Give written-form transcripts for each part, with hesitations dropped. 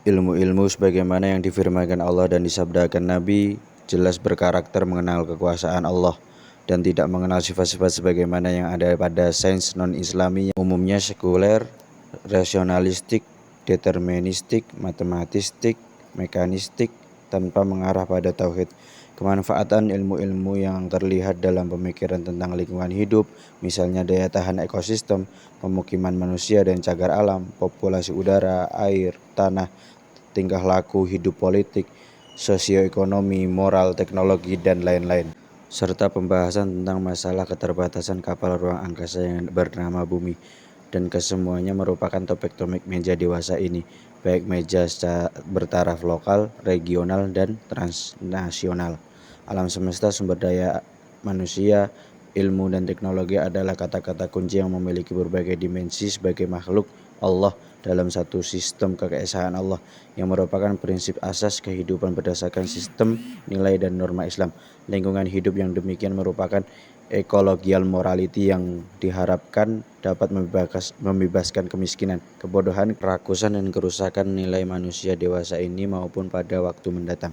Ilmu-ilmu sebagaimana yang difirmankan Allah dan disabdakan Nabi jelas berkarakter mengenal kekuasaan Allah dan tidak mengenal sifat-sifat sebagaimana yang ada pada sains non-Islami yang umumnya sekuler, rasionalistik, deterministik, matematistik, mekanistik tanpa mengarah pada tauhid. Kemanfaatan ilmu-ilmu yang terlihat dalam pemikiran tentang lingkungan hidup, misalnya daya tahan ekosistem, pemukiman manusia dan cagar alam, populasi udara, air, tanah, tingkah laku hidup politik, sosioekonomi, moral, teknologi, dan lain-lain. Serta pembahasan tentang masalah keterbatasan kapal ruang angkasa yang bernama Bumi. Dan kesemuanya merupakan topik-topik meja dewasa ini, baik meja bertaraf lokal, regional, dan transnasional. Alam semesta, sumber daya manusia, ilmu dan teknologi adalah kata-kata kunci yang memiliki berbagai dimensi sebagai makhluk Allah dalam satu sistem keesaan Allah yang merupakan prinsip asas kehidupan berdasarkan sistem nilai dan norma Islam. Lingkungan hidup yang demikian merupakan ecological morality yang diharapkan dapat membebaskan kemiskinan, kebodohan, kerakusan, dan kerusakan nilai manusia dewasa ini maupun pada waktu mendatang.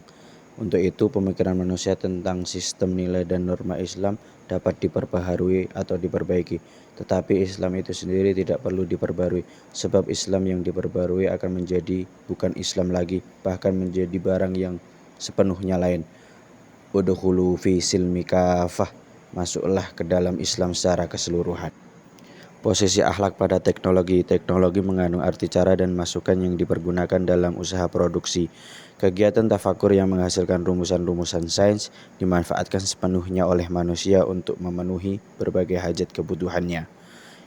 Untuk itu, pemikiran manusia tentang sistem nilai dan norma Islam dapat diperbaharui atau diperbaiki. Tetapi Islam itu sendiri tidak perlu diperbarui, sebab Islam yang diperbarui akan menjadi bukan Islam lagi, bahkan menjadi barang yang sepenuhnya lain. Udkhulu fi silmi kafah, masuklah ke dalam Islam secara keseluruhan. Posisi akhlak pada teknologi. Teknologi mengandung arti cara dan masukan yang dipergunakan dalam usaha produksi. Kegiatan tafakur yang menghasilkan rumusan-rumusan sains dimanfaatkan sepenuhnya oleh manusia untuk memenuhi berbagai hajat kebutuhannya.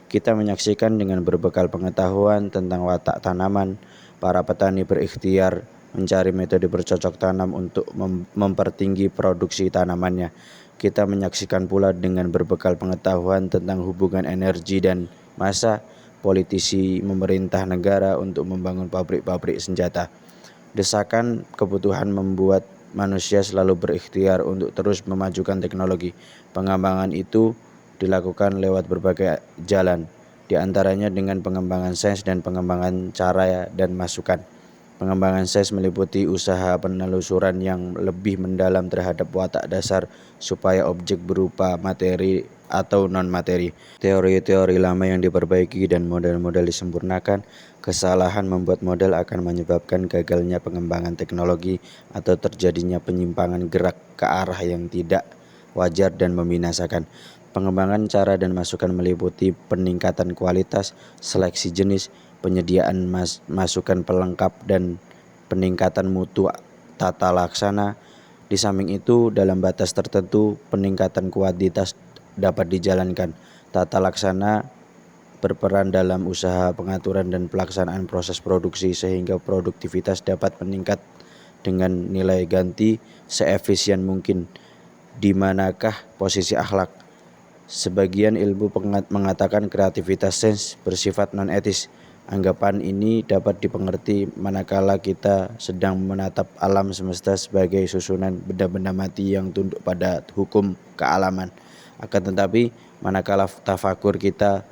Kita menyaksikan dengan berbekal pengetahuan tentang watak tanaman, para petani berikhtiar mencari metode bercocok tanam untuk mempertinggi produksi tanamannya. Kita menyaksikan pula dengan berbekal pengetahuan tentang hubungan energi dan massa, politisi memerintah negara untuk membangun pabrik-pabrik senjata. Desakan kebutuhan membuat manusia selalu berikhtiar untuk terus memajukan teknologi. Pengembangan itu dilakukan lewat berbagai jalan, di antaranya dengan pengembangan sains dan pengembangan cara dan masukan. Pengembangan sains meliputi usaha penelusuran yang lebih mendalam terhadap watak dasar supaya objek berupa materi atau non-materi. Teori-teori lama yang diperbaiki dan model-model disempurnakan. Kesalahan membuat model akan menyebabkan gagalnya pengembangan teknologi atau terjadinya penyimpangan gerak ke arah yang tidak wajar dan membinasakan. Pengembangan cara dan masukan meliputi peningkatan kualitas, seleksi jenis, penyediaan masukan pelengkap, dan peningkatan mutu tata laksana. Di samping itu, dalam batas tertentu, peningkatan kuantitas dapat dijalankan. Tata laksana berperan dalam usaha pengaturan dan pelaksanaan proses produksi sehingga produktivitas dapat meningkat dengan nilai ganti seefisien mungkin. Di manakah posisi akhlak? Sebagian ilmu mengatakan kreativitas sains bersifat non-etis. Anggapan ini dapat dipengerti manakala kita sedang menatap alam semesta sebagai susunan benda-benda mati yang tunduk pada hukum kealaman. Akan tetapi, manakala tafakur kita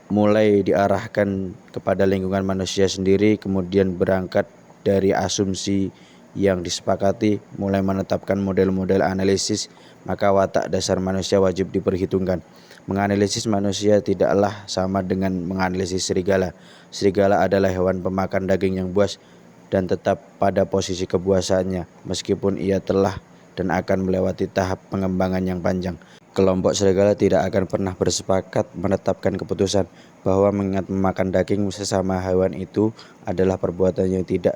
mulai diarahkan kepada lingkungan manusia sendiri, kemudian berangkat dari asumsi yang disepakati, mulai menetapkan model-model analisis, maka watak dasar manusia wajib diperhitungkan. Menganalisis manusia tidaklah sama dengan menganalisis serigala. Serigala adalah hewan pemakan daging yang buas dan tetap pada posisi kebuasannya meskipun ia telah dan akan melewati tahap pengembangan yang panjang. Kelompok serigala tidak akan pernah bersepakat menetapkan keputusan bahwa mengingat memakan daging sesama hewan itu adalah perbuatan yang tidak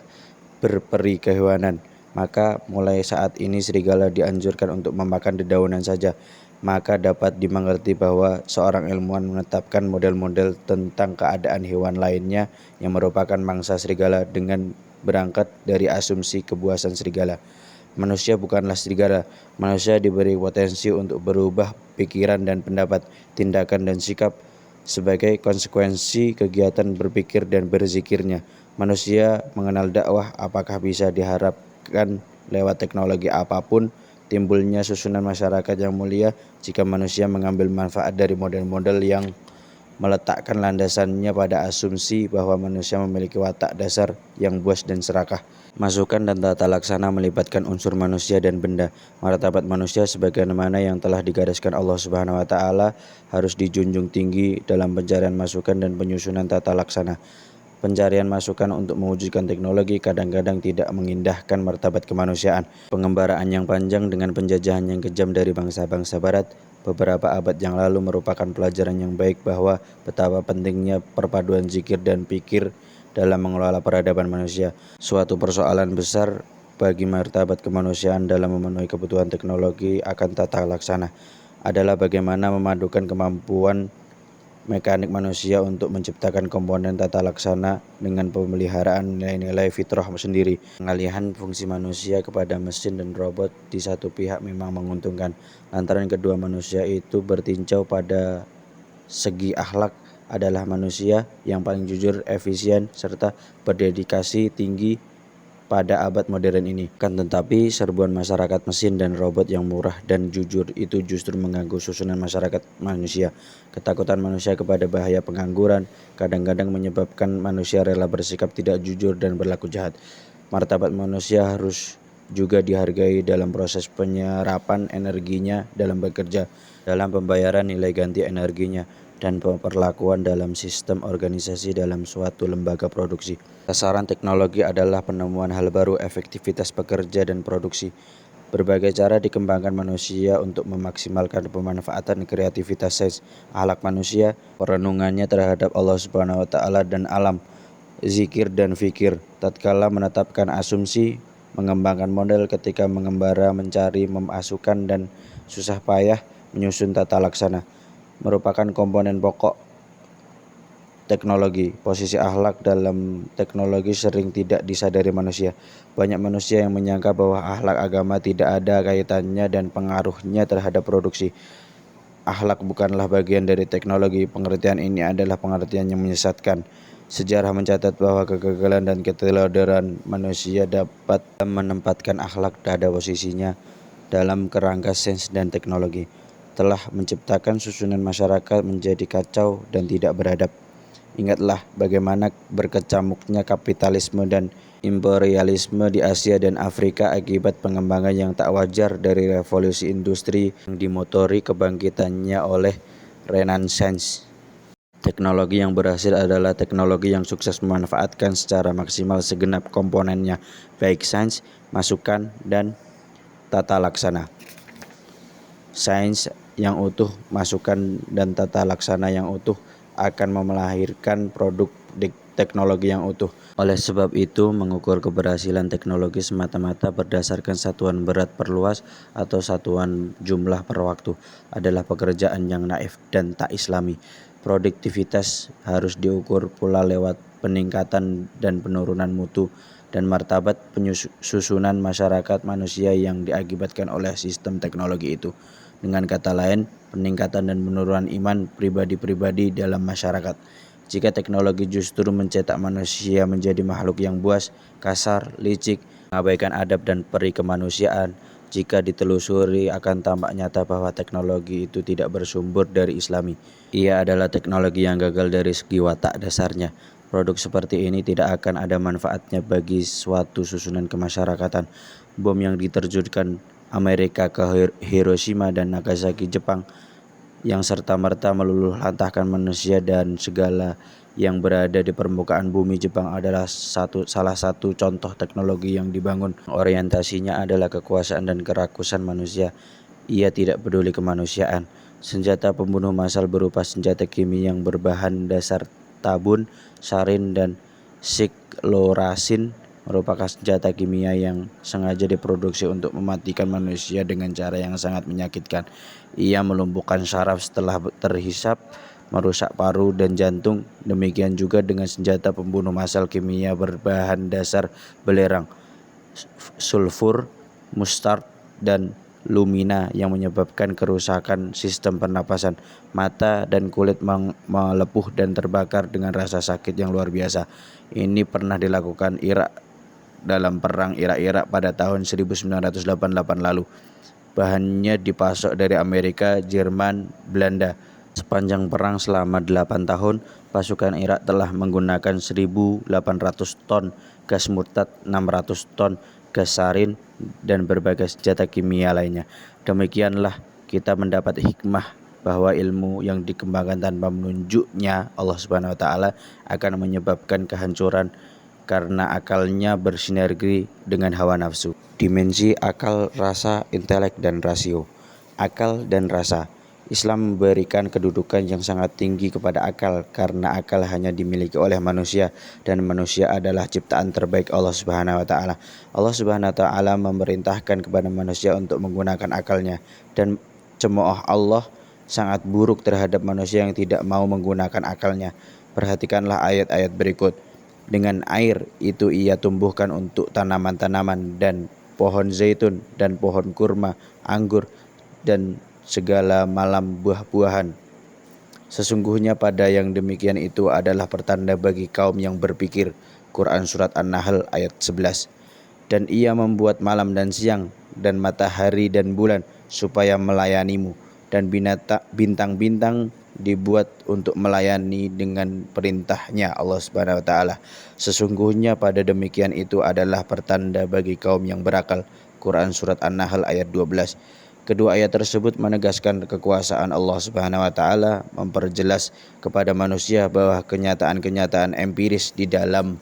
berperi kehewanan. Maka mulai saat ini serigala dianjurkan untuk memakan dedaunan saja. Maka dapat dimengerti bahwa seorang ilmuwan menetapkan model-model tentang keadaan hewan lainnya yang merupakan mangsa serigala dengan berangkat dari asumsi kebuasan serigala. Manusia bukanlah serigala. Manusia diberi potensi untuk berubah pikiran dan pendapat, tindakan dan sikap sebagai konsekuensi kegiatan berpikir dan berzikirnya. Manusia mengenal dakwah apakah bisa diharapkan lewat teknologi apapun timbulnya susunan masyarakat yang mulia jika manusia mengambil manfaat dari model-model yang meletakkan landasannya pada asumsi bahwa manusia memiliki watak dasar yang buas dan serakah. Masukan dan tata laksana melibatkan unsur manusia dan benda. Martabat manusia sebagaimana yang telah digariskan Allah Subhanahu wa taala harus dijunjung tinggi dalam pencarian masukan dan penyusunan tata laksana. Pencarian masukan untuk mewujudkan teknologi kadang-kadang tidak mengindahkan martabat kemanusiaan. Pengembaraan yang panjang dengan penjajahan yang kejam dari bangsa-bangsa barat beberapa abad yang lalu merupakan pelajaran yang baik bahwa betapa pentingnya perpaduan zikir dan pikir dalam mengelola peradaban manusia. Suatu persoalan besar bagi martabat kemanusiaan dalam memenuhi kebutuhan teknologi akan tata laksana adalah bagaimana memadukan kemampuan mekanik manusia untuk menciptakan komponen tata laksana dengan pemeliharaan nilai-nilai fitrah sendiri. Pengalihan fungsi manusia kepada mesin dan robot di satu pihak memang menguntungkan, lantaran kedua manusia itu bertinjau pada segi akhlak adalah manusia yang paling jujur, efisien, serta berdedikasi tinggi pada abad modern ini. Kan tetapi serbuan masyarakat mesin dan robot yang murah dan jujur itu justru mengganggu susunan masyarakat manusia. Ketakutan manusia kepada bahaya pengangguran kadang-kadang menyebabkan manusia rela bersikap tidak jujur dan berlaku jahat. Martabat manusia harus juga dihargai dalam proses penyerapan energinya dalam bekerja, dalam pembayaran nilai ganti energinya, dan perlakuan dalam sistem organisasi dalam suatu lembaga produksi. Sasaran teknologi adalah penemuan hal baru, efektivitas pekerja dan produksi. Berbagai cara dikembangkan manusia untuk memaksimalkan pemanfaatan kreativitas sains, akhlak manusia, perenungannya terhadap Allah Subhanahu wa taala dan alam, zikir dan fikir, tatkala menetapkan asumsi, mengembangkan model ketika mengembara, mencari, memasukkan dan susah payah menyusun tata laksana merupakan komponen pokok teknologi. Posisi akhlak dalam teknologi sering tidak disadari manusia. Banyak manusia yang menyangka bahwa akhlak agama tidak ada kaitannya dan pengaruhnya terhadap produksi. Akhlak bukanlah bagian dari teknologi. Pengertian ini adalah pengertian yang menyesatkan. Sejarah mencatat bahwa kegagalan dan keteladanan manusia dapat menempatkan akhlak pada posisinya dalam kerangka sains dan teknologi telah menciptakan susunan masyarakat menjadi kacau dan tidak beradab. Ingatlah bagaimana berkecamuknya kapitalisme dan imperialisme di Asia dan Afrika akibat pengembangan yang tak wajar dari revolusi industri yang dimotori kebangkitannya oleh Renaissance. Teknologi yang berhasil adalah teknologi yang sukses memanfaatkan secara maksimal segenap komponennya, baik sains, masukan, dan tata laksana. Sains yang utuh, masukan dan tata laksana yang utuh akan melahirkan produk teknologi yang utuh. Oleh sebab itu, mengukur keberhasilan teknologi semata-mata berdasarkan satuan berat per luas atau satuan jumlah per waktu adalah pekerjaan yang naif dan tak islami. Produktivitas harus diukur pula lewat peningkatan dan penurunan mutu dan martabat susunan masyarakat manusia yang diakibatkan oleh sistem teknologi itu. Dengan kata lain, peningkatan dan penurunan iman pribadi-pribadi dalam masyarakat. Jika teknologi justru mencetak manusia menjadi makhluk yang buas, kasar, licik, mengabaikan adab dan peri kemanusiaan, jika ditelusuri akan tampak nyata bahwa teknologi itu tidak bersumber dari Islami. Ia adalah teknologi yang gagal dari segi watak dasarnya. Produk seperti ini tidak akan ada manfaatnya bagi suatu susunan kemasyarakatan. Bom yang diterjunkan Amerika ke Hiroshima dan Nagasaki, Jepang, yang serta-merta meluluhlantahkan manusia dan segala yang berada di permukaan bumi. Jepang adalah salah satu contoh teknologi yang dibangun. Orientasinya adalah kekuasaan dan kerakusan manusia. Ia tidak peduli kemanusiaan. Senjata pembunuh massal berupa senjata kimia yang berbahan dasar tabun, sarin, dan siklorasin merupakan senjata kimia yang sengaja diproduksi untuk mematikan manusia dengan cara yang sangat menyakitkan. Ia melumpuhkan saraf setelah terhisap, merusak paru dan jantung. Demikian juga dengan senjata pembunuh massal kimia berbahan dasar belerang, sulfur, mustard, dan lumina yang menyebabkan kerusakan sistem pernapasan, mata dan kulit melepuh dan terbakar dengan rasa sakit yang luar biasa. Ini pernah dilakukan Irak dalam perang Irak pada tahun 1988 lalu. Bahannya dipasok dari Amerika, Jerman, Belanda. Sepanjang perang selama 8 tahun, pasukan Irak telah menggunakan 1.800 ton gas murtad, 600 ton gas sarin, dan berbagai senjata kimia lainnya. Demikianlah kita mendapat hikmah bahwa ilmu yang dikembangkan tanpa menunjuknya Allah Subhanahu wa taala akan menyebabkan kehancuran karena akalnya bersinergi dengan hawa nafsu. Dimensi akal, rasa, intelek, dan rasio. Akal dan rasa. Islam memberikan kedudukan yang sangat tinggi kepada akal karena akal hanya dimiliki oleh manusia dan manusia adalah ciptaan terbaik Allah Subhanahu wa taala. Allah Subhanahu wa taala memerintahkan kepada manusia untuk menggunakan akalnya dan cemooh Allah sangat buruk terhadap manusia yang tidak mau menggunakan akalnya. Perhatikanlah ayat-ayat berikut. Dengan air itu ia tumbuhkan untuk tanaman-tanaman dan pohon zaitun dan pohon kurma, anggur dan segala malam buah-buahan. Sesungguhnya pada yang demikian itu adalah pertanda bagi kaum yang berpikir. Quran Surat An-Nahl ayat 11. Dan ia membuat malam dan siang dan matahari dan bulan supaya melayanimu, dan bintang-bintang dibuat untuk melayani dengan perintahnya Allah Subhanahu wa taala. Sesungguhnya pada demikian itu adalah pertanda bagi kaum yang berakal. Quran Surat An-Nahl ayat 12. Kedua ayat tersebut menegaskan kekuasaan Allah Subhanahu wa taala, memperjelas kepada manusia bahwa kenyataan-kenyataan empiris di dalam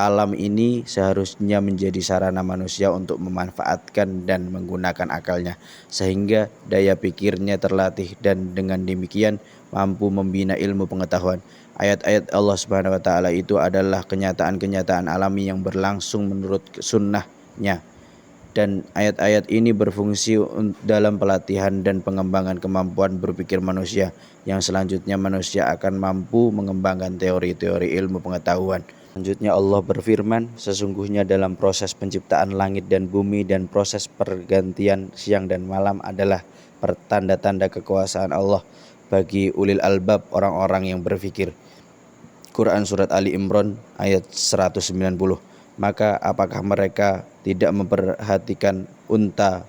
alam ini seharusnya menjadi sarana manusia untuk memanfaatkan dan menggunakan akalnya sehingga daya pikirnya terlatih dan dengan demikian mampu membina ilmu pengetahuan. Ayat-ayat Allah Subhanahu wa taala itu adalah kenyataan-kenyataan alami yang berlangsung menurut sunnahnya, dan ayat-ayat ini berfungsi dalam pelatihan dan pengembangan kemampuan berpikir manusia yang selanjutnya manusia akan mampu mengembangkan teori-teori ilmu pengetahuan. Selanjutnya Allah berfirman, sesungguhnya dalam proses penciptaan langit dan bumi dan proses pergantian siang dan malam adalah pertanda-tanda kekuasaan Allah bagi ulil albab, orang-orang yang berfikir. Quran Surat Ali Imran ayat 190. Maka apakah mereka tidak memperhatikan unta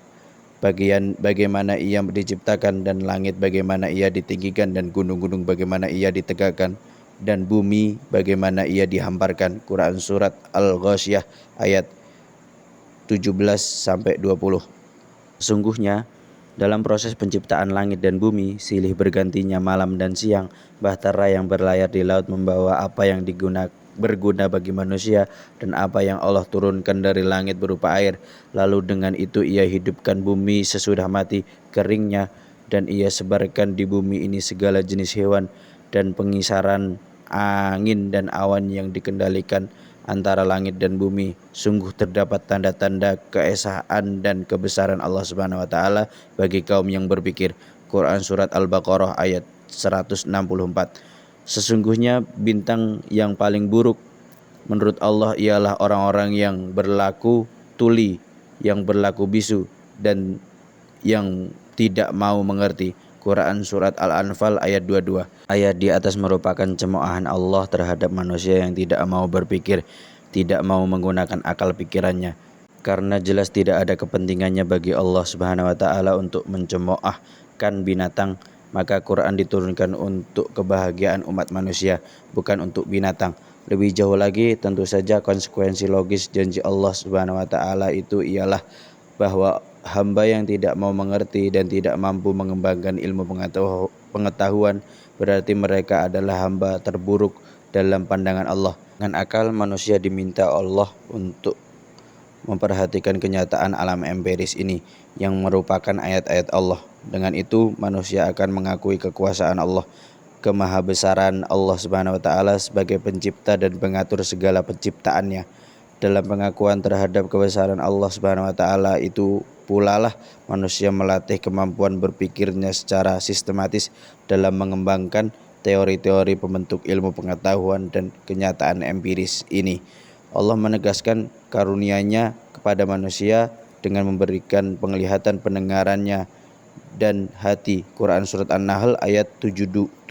bagaimana ia diciptakan, dan langit bagaimana ia ditinggikan, dan gunung-gunung bagaimana ia ditegakkan, dan bumi bagaimana ia dihamparkan. Quran Surat Al-Ghasyiyah ayat 17-20. Sesungguhnya dalam proses penciptaan langit dan bumi, silih bergantinya malam dan siang, bahtera yang berlayar di laut membawa apa yang berguna bagi manusia dan apa yang Allah turunkan dari langit berupa air. Lalu dengan itu ia hidupkan bumi sesudah mati keringnya, dan ia sebarkan di bumi ini segala jenis hewan dan pengisaran angin dan awan yang dikendalikan antara langit dan bumi. Sungguh terdapat tanda-tanda keesaan dan kebesaran Allah Subhanahu wa taala bagi kaum yang berpikir. Quran Surat Al-Baqarah ayat 164. Sesungguhnya bintang yang paling buruk menurut Allah ialah orang-orang yang berlaku tuli, yang berlaku bisu, dan yang tidak mau mengerti. Quran Surat Al-Anfal ayat 22. Ayat di atas merupakan cemoohan Allah terhadap manusia yang tidak mau berpikir, tidak mau menggunakan akal pikirannya. Karena jelas tidak ada kepentingannya bagi Allah Subhanahu wa taala untuk mencemoohkan binatang, maka Quran diturunkan untuk kebahagiaan umat manusia, bukan untuk binatang. Lebih jauh lagi, tentu saja konsekuensi logis janji Allah Subhanahu wa taala itu ialah bahwa hamba yang tidak mau mengerti dan tidak mampu mengembangkan ilmu pengetahuan berarti mereka adalah hamba terburuk dalam pandangan Allah. Dengan akal, manusia diminta Allah untuk memperhatikan kenyataan alam empiris ini yang merupakan ayat-ayat Allah. Dengan itu manusia akan mengakui kekuasaan Allah, kemahabesaran Allah Subhanahu wa taala sebagai pencipta dan pengatur segala penciptaannya. Dalam pengakuan terhadap kebesaran Allah Subhanahu wa taala itu pula lah manusia melatih kemampuan berpikirnya secara sistematis dalam mengembangkan teori-teori pembentuk ilmu pengetahuan dan kenyataan empiris ini. Allah menegaskan karunia-Nya kepada manusia dengan memberikan penglihatan pendengarannya dan hati. Quran Surat An-Nahl ayat 78.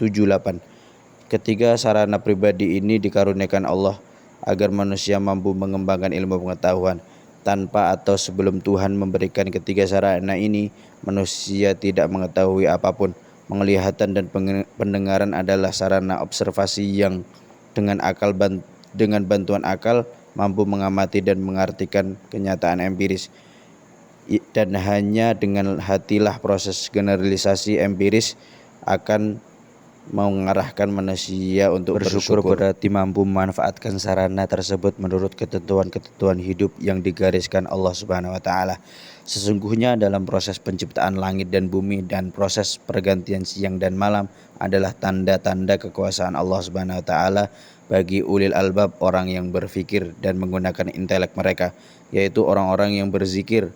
Ketiga sarana pribadi ini dikaruniakan Allah agar manusia mampu mengembangkan ilmu pengetahuan. Tanpa atau sebelum Tuhan memberikan ketiga sarana ini, manusia tidak mengetahui apapun. Penglihatan dan pendengaran adalah sarana observasi yang dengan bantuan akal mampu mengamati dan mengartikan kenyataan empiris. Dan hanya dengan hatilah proses generalisasi empiris akan mengarahkan manusia untuk bersyukur, berarti mampu memanfaatkan sarana tersebut menurut ketentuan-ketentuan hidup yang digariskan Allah Subhanahu wa taala. Sesungguhnya dalam proses penciptaan langit dan bumi dan proses pergantian siang dan malam adalah tanda-tanda kekuasaan Allah Subhanahu wa taala bagi ulil albab, orang yang berpikir dan menggunakan intelek mereka, yaitu orang-orang yang berzikir,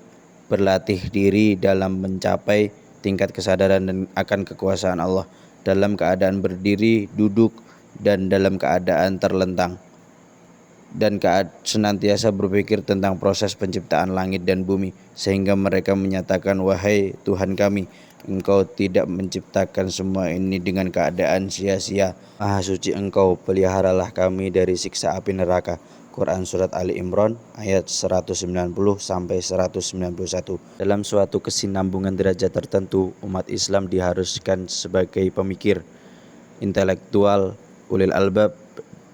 berlatih diri dalam mencapai tingkat kesadaran dan akan kekuasaan Allah, dalam keadaan berdiri, duduk, dan dalam keadaan terlentang, dan senantiasa berpikir tentang proses penciptaan langit dan bumi, sehingga mereka menyatakan, wahai Tuhan kami, Engkau tidak menciptakan semua ini dengan keadaan sia-sia. Maha suci Engkau, peliharalah kami dari siksa api neraka. Quran Surat Ali Imran ayat 190-191. Dalam suatu kesinambungan derajat tertentu, umat Islam diharuskan sebagai pemikir, intelektual, ulil albab,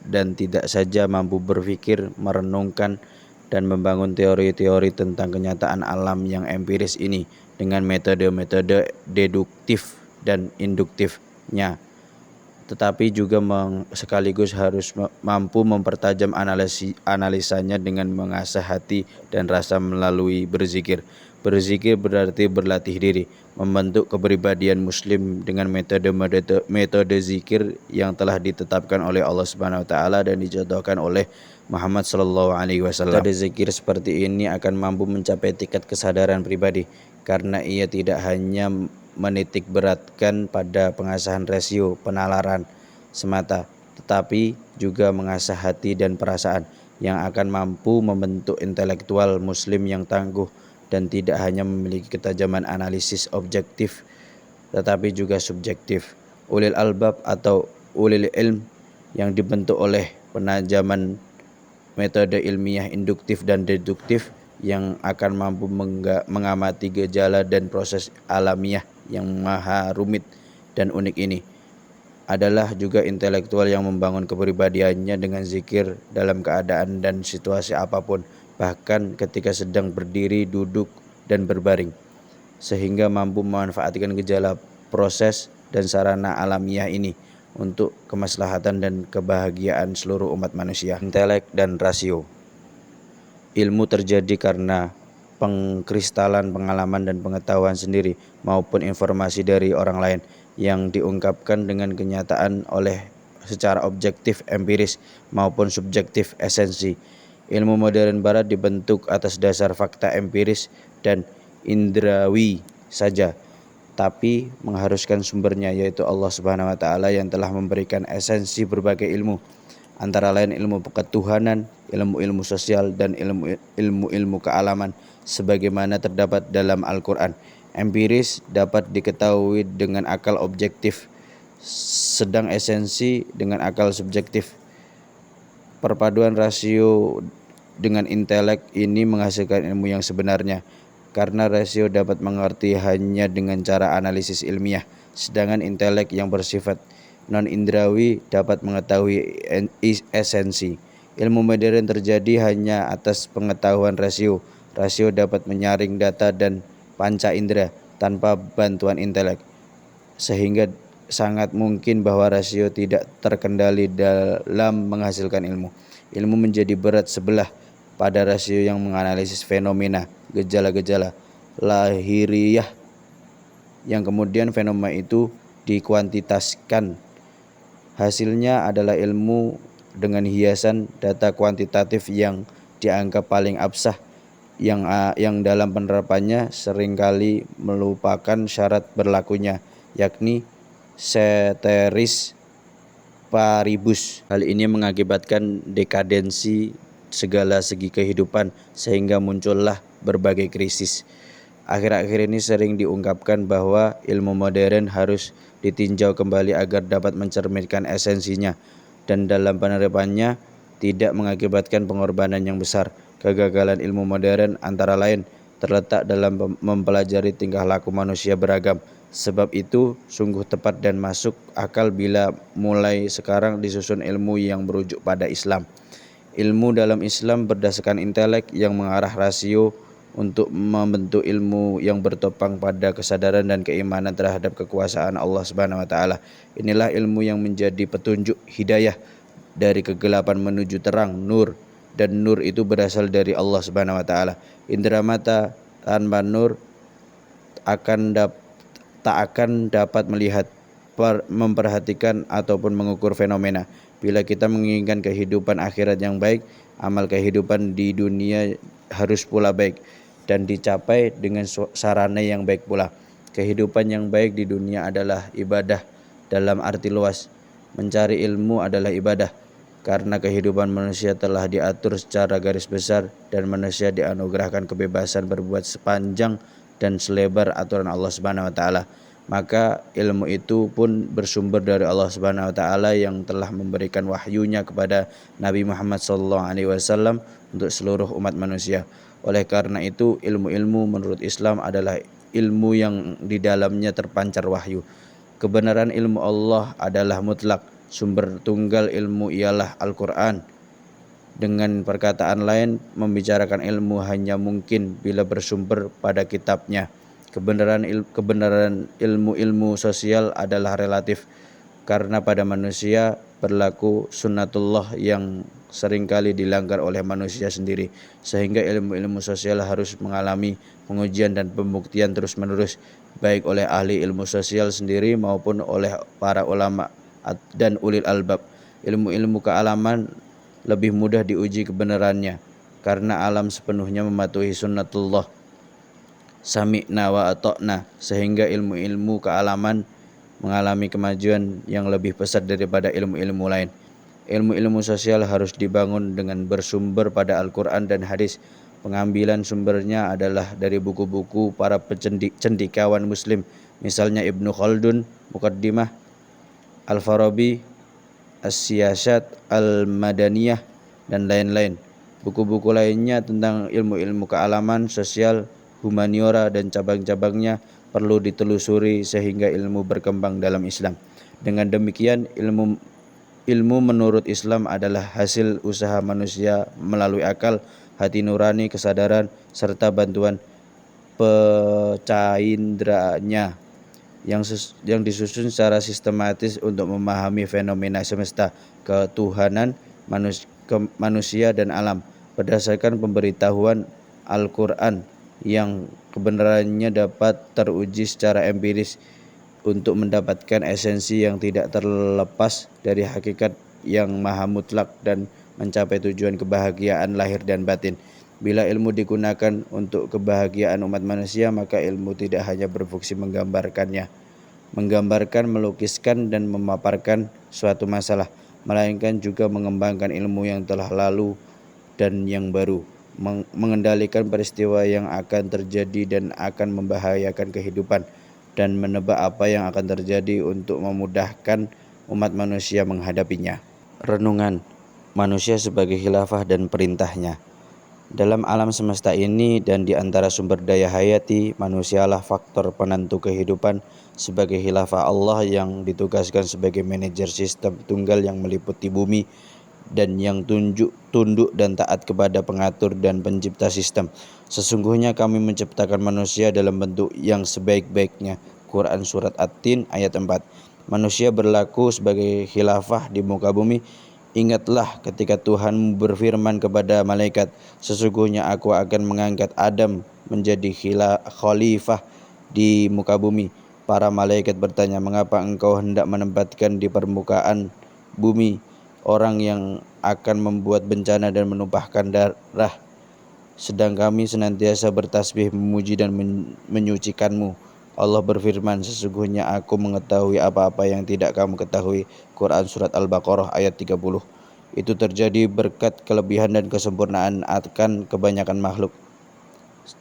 dan tidak saja mampu berpikir, merenungkan, dan membangun teori-teori tentang kenyataan alam yang empiris ini dengan metode-metode deduktif dan induktifnya, tetapi juga sekaligus harus mampu mempertajam analisanya dengan mengasah hati dan rasa melalui berzikir. Berzikir berarti berlatih diri, membentuk kepribadian muslim dengan metode zikir yang telah ditetapkan oleh Allah Subhanahu wa taala dan dicontohkan oleh Muhammad sallallahu alaihi wasallam. Metode zikir seperti ini akan mampu mencapai tingkat kesadaran pribadi karena ia tidak hanya menitik beratkan pada pengasahan rasio penalaran semata, tetapi juga mengasah hati dan perasaan yang akan mampu membentuk intelektual muslim yang tangguh dan tidak hanya memiliki ketajaman analisis objektif tetapi juga subjektif. Ulil albab atau ulil ilm yang dibentuk oleh penajaman metode ilmiah induktif dan deduktif yang akan mampu mengamati gejala dan proses alamiah yang maha rumit dan unik ini, adalah juga intelektual yang membangun kepribadiannya dengan zikir dalam keadaan dan situasi apapun, bahkan ketika sedang berdiri, duduk, dan berbaring, sehingga mampu memanfaatkan gejala, proses, dan sarana alamiah ini untuk kemaslahatan dan kebahagiaan seluruh umat manusia. Intelek dan rasio. Ilmu terjadi karena pengkristalan pengalaman dan pengetahuan sendiri maupun informasi dari orang lain yang diungkapkan dengan kenyataan oleh secara objektif empiris maupun subjektif esensi. Ilmu modern barat dibentuk atas dasar fakta empiris dan indrawi saja, tapi mengharuskan sumbernya yaitu Allah Subhanahu wa taala yang telah memberikan esensi berbagai ilmu, antara lain ilmu ketuhanan, ilmu-ilmu sosial, dan ilmu-ilmu kealaman sebagaimana terdapat dalam Al-Quran. Empiris dapat diketahui dengan akal objektif, sedang esensi dengan akal subjektif. Perpaduan rasio dengan intelek ini menghasilkan ilmu yang sebenarnya, karena rasio dapat mengerti hanya dengan cara analisis ilmiah, sedangkan intelek yang bersifat non-indrawi dapat mengetahui esensi. Ilmu modern terjadi hanya atas pengetahuan rasio. Rasio dapat menyaring data dan panca indera tanpa bantuan intelek, sehingga sangat mungkin bahwa rasio tidak terkendali dalam menghasilkan ilmu. Ilmu menjadi berat sebelah pada rasio yang menganalisis fenomena, gejala-gejala lahiriah, yang kemudian fenomena itu dikuantitaskan. Hasilnya adalah ilmu dengan hiasan data kuantitatif yang dianggap paling absah, yang dalam penerapannya seringkali melupakan syarat berlakunya, yakni ceteris paribus. Hal ini mengakibatkan dekadensi segala segi kehidupan sehingga muncullah berbagai krisis. Akhir-akhir ini sering diungkapkan bahwa ilmu modern harus ditinjau kembali agar dapat mencerminkan esensinya, dan dalam penerapannya tidak mengakibatkan pengorbanan yang besar. Kegagalan ilmu modern antara lain terletak dalam mempelajari tingkah laku manusia beragam Sebab itu sungguh tepat dan masuk akal bila mulai sekarang disusun ilmu yang merujuk pada Islam. Ilmu dalam Islam berdasarkan intelek yang mengarah rasio untuk membentuk ilmu yang bertopang pada kesadaran dan keimanan terhadap kekuasaan Allah Subhanahu wa taala. Inilah ilmu yang menjadi petunjuk hidayah dari kegelapan menuju terang, nur, dan nur itu berasal dari Allah Subhanahu wa taala. Indera mata tanpa nur tak akan dapat melihat, memperhatikan ataupun mengukur fenomena. Bila kita menginginkan kehidupan akhirat yang baik, amal kehidupan di dunia harus pula baik dan dicapai dengan sarana yang baik pula. Kehidupan yang baik di dunia adalah ibadah dalam arti luas. Mencari ilmu adalah ibadah karena kehidupan manusia telah diatur secara garis besar dan manusia dianugerahkan kebebasan berbuat sepanjang dan selebar aturan Allah Subhanahu wa taala. Maka ilmu itu pun bersumber dari Allah Subhanahu wa taala yang telah memberikan wahyunya kepada Nabi Muhammad SAW untuk seluruh umat manusia. Oleh karena itu, ilmu-ilmu menurut Islam adalah ilmu yang di dalamnya terpancar wahyu. Kebenaran ilmu Allah adalah mutlak. Sumber tunggal ilmu ialah Al-Quran. Dengan perkataan lain, membicarakan ilmu hanya mungkin bila bersumber pada kitabnya. Kebenaran ilmu-ilmu sosial adalah relatif, karena pada manusia berlaku sunnatullah yang seringkali dilanggar oleh manusia sendiri, sehingga ilmu-ilmu sosial harus mengalami pengujian dan pembuktian terus-menerus, baik oleh ahli ilmu sosial sendiri maupun oleh para ulama dan ulil albab. Ilmu-ilmu kealaman lebih mudah diuji kebenarannya karena alam sepenuhnya mematuhi sunnatullah, sami'na wa ata'na, sehingga ilmu-ilmu kealaman mengalami kemajuan yang lebih pesat daripada ilmu-ilmu lain. Ilmu-ilmu sosial harus dibangun dengan bersumber pada Al-Quran dan hadis. Pengambilan sumbernya adalah dari buku-buku para cendikawan muslim, misalnya Ibnu Khaldun, Muqaddimah, Al-Farabi, As-Siyasat Al-Madaniyah, dan lain-lain. Buku-buku lainnya tentang ilmu-ilmu kealaman, sosial, humaniora, dan cabang-cabangnya perlu ditelusuri sehingga ilmu berkembang dalam Islam. Dengan demikian, ilmu menurut Islam adalah hasil usaha manusia melalui akal, hati nurani, kesadaran, serta bantuan pecainderanya yang disusun secara sistematis untuk memahami fenomena semesta, ketuhanan, manusia dan alam berdasarkan pemberitahuan Al-Quran yang kebenarannya dapat teruji secara empiris untuk mendapatkan esensi yang tidak terlepas dari hakikat yang maha mutlak dan mencapai tujuan kebahagiaan lahir dan batin. Bila ilmu digunakan untuk kebahagiaan umat manusia, maka ilmu tidak hanya berfungsi menggambarkan, melukiskan, dan memaparkan suatu masalah, melainkan juga mengembangkan ilmu yang telah lalu dan yang baru, mengendalikan peristiwa yang akan terjadi dan akan membahayakan kehidupan, dan menebak apa yang akan terjadi untuk memudahkan umat manusia menghadapinya. Renungan manusia sebagai khilafah dan perintahnya. Dalam alam semesta ini dan di antara sumber daya hayati, manusialah faktor penentu kehidupan. Sebagai khilafah Allah yang ditugaskan sebagai manajer sistem tunggal yang meliputi bumi dan yang tunduk dan taat kepada pengatur dan pencipta sistem. Sesungguhnya kami menciptakan manusia dalam bentuk yang sebaik-baiknya. Quran Surat At-Tin ayat 4. Manusia berlaku sebagai khilafah di muka bumi. Ingatlah ketika Tuhan berfirman kepada malaikat, sesungguhnya aku akan mengangkat Adam menjadi khalifah di muka bumi. Para malaikat bertanya, mengapa engkau hendak menempatkan di permukaan bumi orang yang akan membuat bencana dan menumpahkan darah, sedang kami senantiasa bertasbih, memuji dan menyucikanmu. Allah berfirman, sesungguhnya aku mengetahui apa-apa yang tidak kamu ketahui. Quran Surat Al-Baqarah ayat 30. Itu terjadi berkat kelebihan dan kesempurnaan akan kebanyakan makhluk.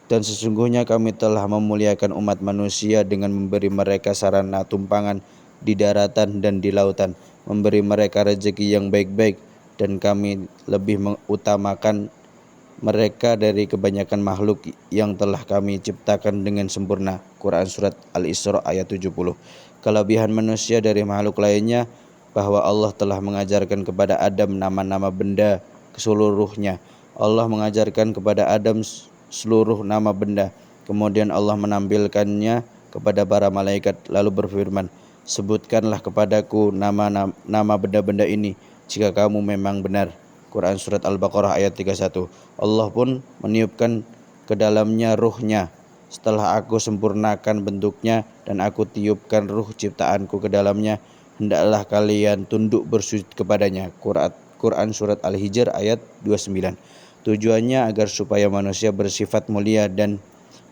Dan sesungguhnya kami telah memuliakan umat manusia dengan memberi mereka sarana tumpangan di daratan dan di lautan, memberi mereka rezeki yang baik-baik, dan kami lebih mengutamakan mereka dari kebanyakan makhluk yang telah kami ciptakan dengan sempurna. Quran Surat Al-Isra ayat 70. Kelebihan manusia dari makhluk lainnya bahwa Allah telah mengajarkan kepada Adam nama-nama benda keseluruhnya. Allah mengajarkan kepada Adam seluruh nama benda. Kemudian Allah menampilkannya kepada para malaikat lalu berfirman, "Sebutkanlah kepadaku nama benda-benda ini jika kamu memang benar." Quran Surat Al-Baqarah ayat 31. Allah pun meniupkan ke dalamnya ruhnya setelah aku sempurnakan bentuknya dan aku tiupkan ruh ciptaanku ke dalamnya, hendaklah kalian tunduk bersujud kepadanya. Quran Surat Al-Hijr ayat 29. Tujuannya agar supaya manusia bersifat mulia dan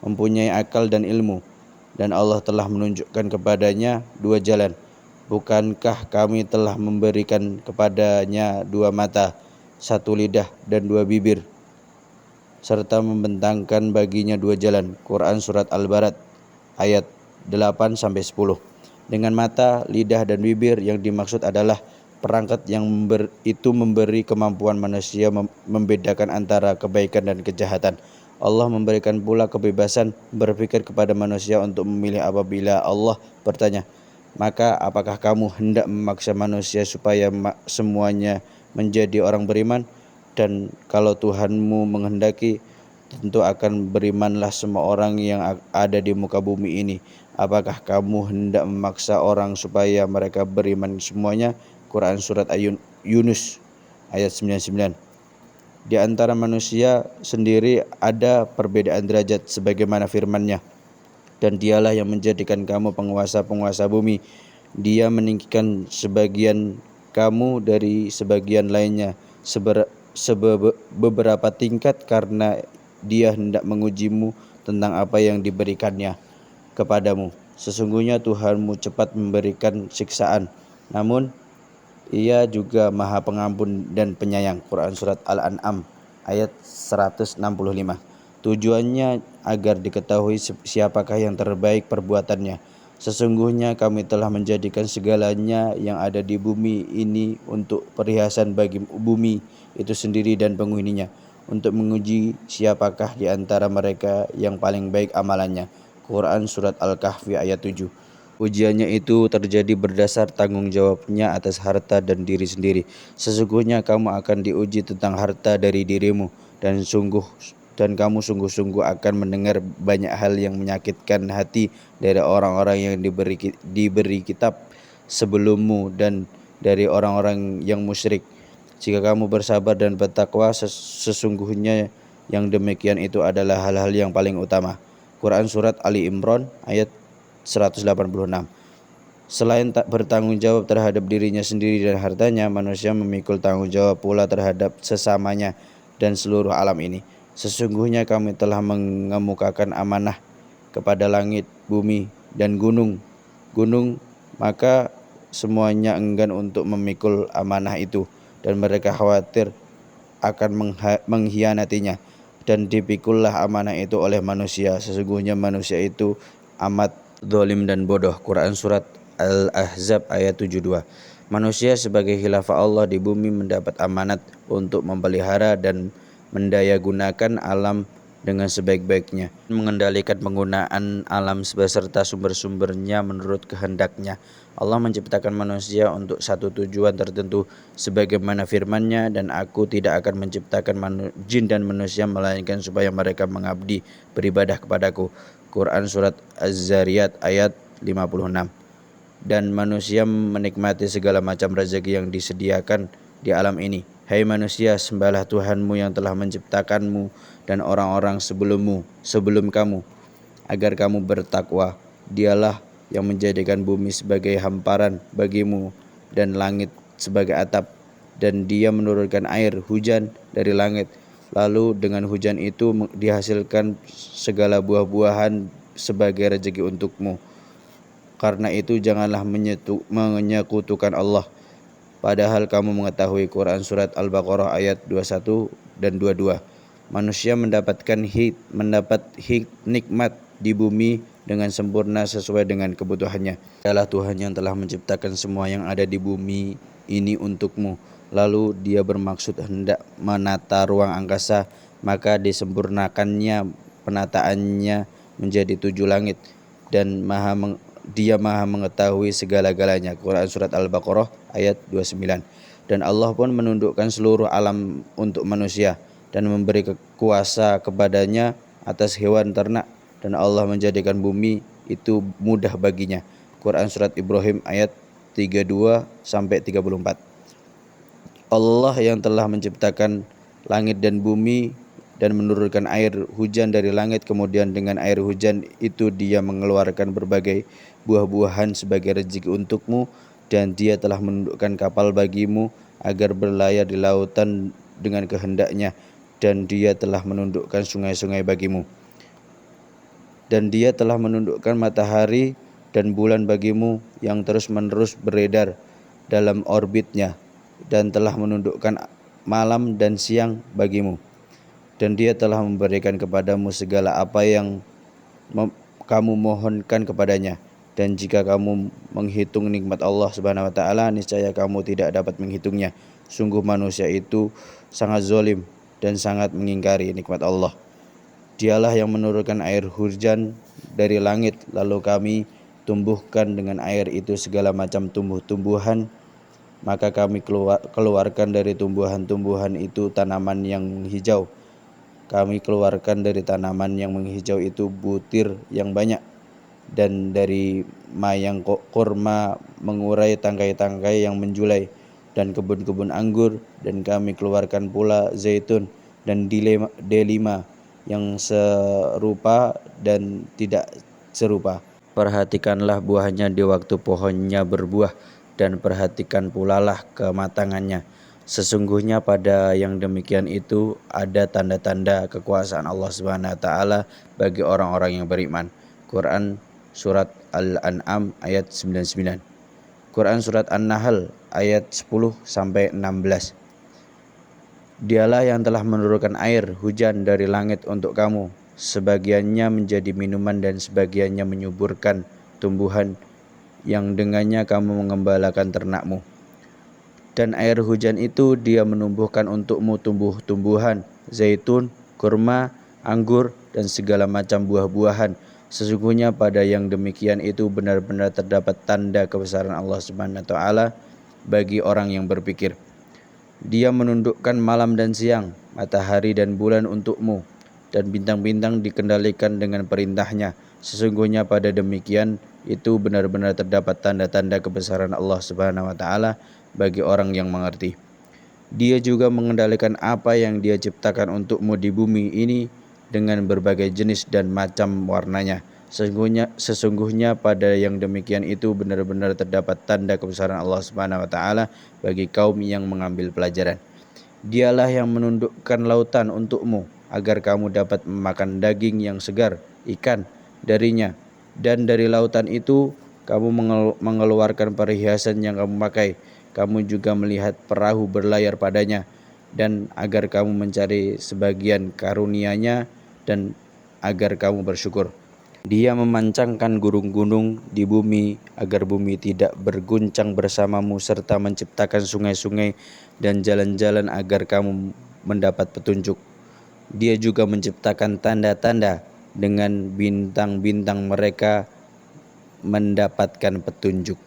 mempunyai akal dan ilmu, dan Allah telah menunjukkan kepadanya dua jalan. Bukankah kami telah memberikan kepadanya dua mata, satu lidah dan dua bibir, serta membentangkan baginya dua jalan. Quran Surat Al-Barat ayat 8-10. Dengan mata, lidah dan bibir yang dimaksud adalah perangkat yang memberi kemampuan manusia membedakan antara kebaikan dan kejahatan. Allah memberikan pula kebebasan berpikir kepada manusia untuk memilih. Apabila Allah bertanya, "Maka apakah kamu hendak memaksa manusia supaya semuanya menjadi orang beriman? Dan kalau Tuhanmu menghendaki, tentu akan berimanlah semua orang yang ada di muka bumi ini. Apakah kamu hendak memaksa orang supaya mereka beriman semuanya?" Quran Surat Yunus ayat 99. Di antara manusia sendiri ada perbedaan derajat sebagaimana firman-Nya, "Dan dialah yang menjadikan kamu penguasa-penguasa bumi. Dia meninggikan sebagian kamu dari sebagian lainnya beberapa tingkat karena dia hendak mengujimu tentang apa yang diberikannya kepadamu. Sesungguhnya Tuhanmu cepat memberikan siksaan, namun Ia juga Maha Pengampun dan Penyayang." Quran Surat Al-An'am ayat 165. Tujuannya agar diketahui siapakah yang terbaik perbuatannya. Sesungguhnya kami telah menjadikan segalanya yang ada di bumi ini untuk perhiasan bagi bumi itu sendiri dan penghuninya, untuk menguji siapakah di antara mereka yang paling baik amalannya. Quran Surat Al-Kahfi ayat 7. Ujiannya itu terjadi berdasar tanggung jawabnya atas harta dan diri sendiri. Sesungguhnya kamu akan diuji tentang harta dari dirimu, dan kamu sungguh-sungguh akan mendengar banyak hal yang menyakitkan hati dari orang-orang yang diberi kitab sebelummu dan dari orang-orang yang musyrik. Jika kamu bersabar dan bertakwa, sesungguhnya yang demikian itu adalah hal-hal yang paling utama. Quran Surat Ali Imran ayat 186. Selain tak bertanggung jawab terhadap dirinya sendiri dan hartanya, manusia memikul tanggung jawab pula terhadap sesamanya dan seluruh alam ini. Sesungguhnya kami telah mengemukakan amanah kepada langit, bumi, dan gunung. Maka semuanya enggan untuk memikul amanah itu, dan mereka khawatir akan mengkhianatinya. Dan dipikullah amanah itu oleh manusia. Sesungguhnya manusia itu amat zalim dan bodoh. Quran Surat Al-Ahzab ayat 72. Manusia sebagai khilafah Allah di bumi mendapat amanat untuk memelihara dan mendayagunakan alam dengan sebaik-baiknya, mengendalikan penggunaan alam beserta sumber-sumbernya menurut kehendaknya. Allah menciptakan manusia untuk satu tujuan tertentu sebagaimana firman-Nya, "Dan aku tidak akan menciptakan jin dan manusia melainkan supaya mereka mengabdi beribadah kepadaku." Quran Surat Az-Zariyat ayat 56. Dan manusia menikmati segala macam rezeki yang disediakan di alam ini. Hai manusia, sembahlah Tuhanmu yang telah menciptakanmu dan orang-orang sebelum kamu, agar kamu bertakwa. Dialah yang menjadikan bumi sebagai hamparan bagimu dan langit sebagai atap, dan Dia menurunkan air hujan dari langit, lalu dengan hujan itu dihasilkan segala buah-buahan sebagai rezeki untukmu. Karena itu janganlah menyekutukan Allah, padahal kamu mengetahui. Quran Surat Al-Baqarah ayat 21 dan 22. Manusia mendapat nikmat di bumi dengan sempurna sesuai dengan kebutuhannya. Dialah Tuhan yang telah menciptakan semua yang ada di bumi ini untukmu. Lalu Dia bermaksud hendak menata ruang angkasa maka disempurnakannya penataannya menjadi 7 langit, dan Dia maha mengetahui segala-galanya. Quran Surat Al-Baqarah ayat 29. Dan Allah pun menundukkan seluruh alam untuk manusia dan memberi kuasa kepadanya atas hewan ternak, dan Allah menjadikan bumi itu mudah baginya. Quran Surat Ibrahim ayat 32-34. Allah yang telah menciptakan langit dan bumi dan menurunkan air hujan dari langit, kemudian dengan air hujan itu Dia mengeluarkan berbagai buah-buahan sebagai rezeki untukmu, dan Dia telah menundukkan kapal bagimu agar berlayar di lautan dengan kehendaknya, dan Dia telah menundukkan sungai-sungai bagimu, dan Dia telah menundukkan matahari dan bulan bagimu yang terus-menerus beredar dalam orbitnya, dan telah menundukkan malam dan siang bagimu, dan Dia telah memberikan kepadamu segala apa yang kamu mohonkan kepadanya. Dan jika kamu menghitung nikmat Allah Subhanahu wa taala, niscaya kamu tidak dapat menghitungnya. Sungguh manusia itu sangat zalim dan sangat mengingkari nikmat Allah. Dialah yang menurunkan air hujan dari langit, lalu kami tumbuhkan dengan air itu segala macam tumbuh-tumbuhan, maka kami keluarkan dari tumbuhan-tumbuhan itu tanaman yang hijau. Kami keluarkan dari tanaman yang menghijau itu butir yang banyak, dan dari mayang kurma mengurai tangkai-tangkai yang menjulai, dan kebun-kebun anggur, dan kami keluarkan pula zaitun dan delima yang serupa dan tidak serupa. Perhatikanlah buahnya di waktu pohonnya berbuah, dan perhatikan pulalah kematangannya. Sesungguhnya pada yang demikian itu ada tanda-tanda kekuasaan Allah Subhanahu wa taala bagi orang-orang yang beriman. Quran Surat Al-An'am ayat 99. Quran Surat An-Nahl ayat 10-16. Dialah yang telah menurunkan air hujan dari langit untuk kamu, sebagiannya menjadi minuman dan sebagiannya menyuburkan tumbuhan yang dengannya kamu mengembalakan ternakmu. Dan air hujan itu Dia menumbuhkan untukmu tumbuh-tumbuhan, zaitun, kurma, anggur, dan segala macam buah-buahan. Sesungguhnya pada yang demikian itu benar-benar terdapat tanda kebesaran Allah Subhanahu wa taala bagi orang yang berpikir. Dia menundukkan malam dan siang, matahari dan bulan untukmu, dan bintang-bintang dikendalikan dengan perintahnya. Sesungguhnya pada demikian itu benar-benar terdapat tanda-tanda kebesaran Allah Subhanahu wa taala bagi orang yang mengerti. Dia juga mengendalikan apa yang Dia ciptakan untukmu di bumi ini dengan berbagai jenis dan macam warnanya. Sesungguhnya pada yang demikian itu benar-benar terdapat tanda kebesaran Allah Subhanahu wa taala bagi kaum yang mengambil pelajaran. Dialah yang menundukkan lautan untukmu agar kamu dapat memakan daging yang segar, ikan darinya, dan dari lautan itu kamu mengeluarkan perhiasan yang kamu pakai. Kamu juga melihat perahu berlayar padanya, dan agar kamu mencari sebagian karunia-Nya, dan agar kamu bersyukur. Dia memancangkan gunung-gunung di bumi agar bumi tidak berguncang bersamamu, serta menciptakan sungai-sungai dan jalan-jalan agar kamu mendapat petunjuk. Dia juga menciptakan tanda-tanda, dengan bintang-bintang mereka mendapatkan petunjuk.